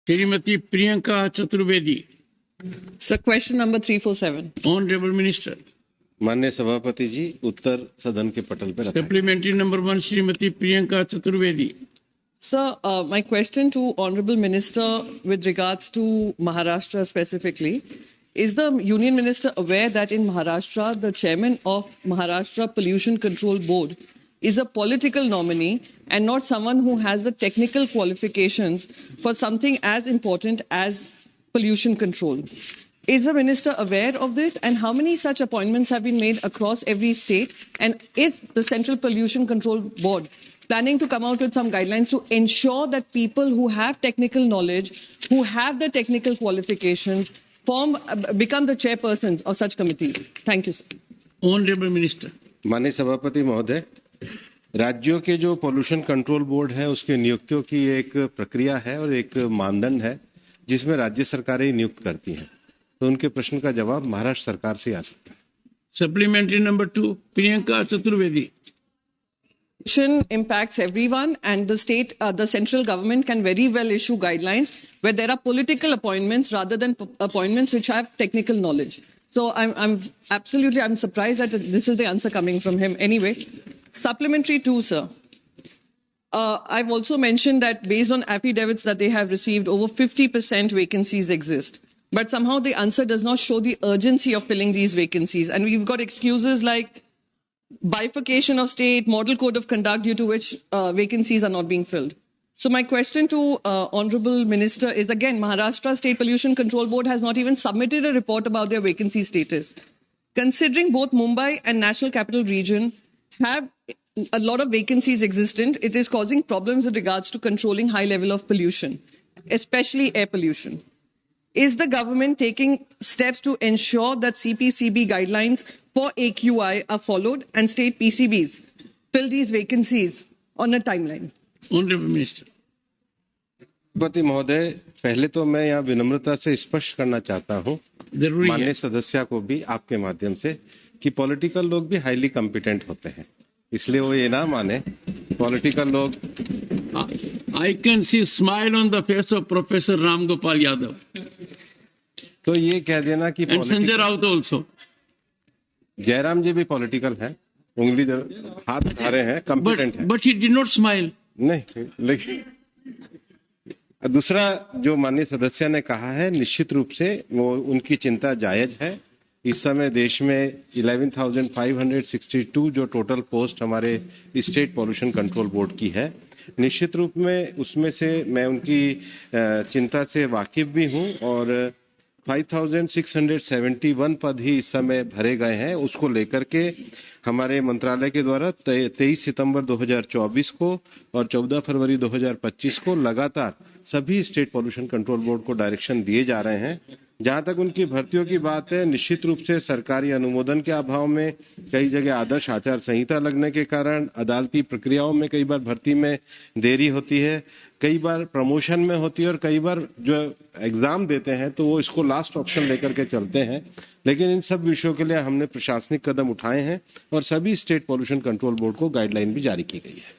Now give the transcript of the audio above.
Shrimati Priyanka Chaturvedi. Sir, question number 347. Honourable minister. माननीय सभापति जी, उत्तर सदन के पटल पर रखा है। Supplementary number 1 Shrimati Priyanka Chaturvedi. Sir, my question to Honorable Minister with regards to Maharashtra specifically, is the Union Minister aware that in Maharashtra, the chairman of Maharashtra Pollution Control Board is a political nominee and not someone who has the technical qualifications for something as important as pollution control? Is the minister aware of this, and how many such appointments have been made across every state? And is the Central Pollution Control Board planning to come out with some guidelines to ensure that people who have technical knowledge, who have the technical qualifications, become the chairpersons of such committees? Thank you, sir. Honourable minister. माननीय सभापति महोदय, राज्यों के जो pollution control board है उसके नियुक्तियों की एक प्रक्रिया है और एक मानदंड है जिसमें राज्य सरकारें नियुक्त करती हैं, तो उनके प्रश्न का जवाब महाराष्ट्र सरकार से आ सकता है। Supplementary number 2 Priyanka Chaturvedi. Impacts everyone, and the central government can very well issue guidelines where there are political appointments rather than appointments which have technical knowledge. So I'm surprised that this is the answer coming from him. Anyway, supplementary 2, sir. I've also mentioned that based on affidavits that they have received, over 50% vacancies exist. But somehow the answer does not show the urgency of filling these vacancies. And we've got excuses like bifurcation of state, model code of conduct, due to which vacancies are not being filled. So my question to Honorable Minister is, again, Maharashtra State Pollution Control Board has not even submitted a report about their vacancy status. Considering both Mumbai and National Capital Region have a lot of vacancies existent, it is causing problems with regards to controlling high level of pollution, especially air pollution. Is the government taking steps to ensure that CPCB guidelines for AQI are followed and state PCBs fill these vacancies on a timeline? Honourable minister. सभापति महोदय, पहले तो मैं यहाँ विनम्रता से स्पष्ट करना चाहता हूँ माननीय सदस्य को भी आपके माध्यम से कि पॉलिटिकल लोग भी हाईली कॉम्पिटेंट होते हैं, इसलिए वो ये ना माने पॉलिटिकल लोग। I can see smile on the face of Professor Ram Gopal Yadav. तो ये कह देना कि And Sanjay Raut also. Jairam जी भी पॉलिटिकल है, उंगली हाथ उठा रहे हैं, कॉम्पिटेंट है। But he did not smile. नहीं, लेकिन दूसरा जो माननीय सदस्य ने कहा है, निश्चित रूप से वो उनकी चिंता जायज है। इस समय देश में 11,562 जो टोटल पोस्ट हमारे स्टेट पॉल्यूशन कंट्रोल बोर्ड की है, निश्चित रूप में उसमें से मैं उनकी चिंता से वाकिफ भी हूं और 5,671 पद ही इस समय भरे गए हैं। उसको लेकर के हमारे मंत्रालय के द्वारा 23 सितंबर 2024 को और 14 फरवरी 2025 को लगातार सभी स्टेट पॉल्यूशन कंट्रोल बोर्ड को डायरेक्शन दिए जा रहे हैं। जहां तक उनकी भर्तियों की बात है, निश्चित रूप से सरकारी अनुमोदन के अभाव में कई जगह आदर्श आचार संहिता लगने के कारण अदालती प्रक्रियाओं में कई बार भर्ती में देरी होती है, कई बार प्रमोशन में होती है और कई बार जो एग्जाम देते हैं तो वो इसको लास्ट ऑप्शन लेकर के चलते हैं। लेकिन इन सब विषयों के लिए हमने प्रशासनिक कदम उठाए हैं और सभी स्टेट पॉल्यूशन कंट्रोल बोर्ड को गाइडलाइन भी जारी की गई है।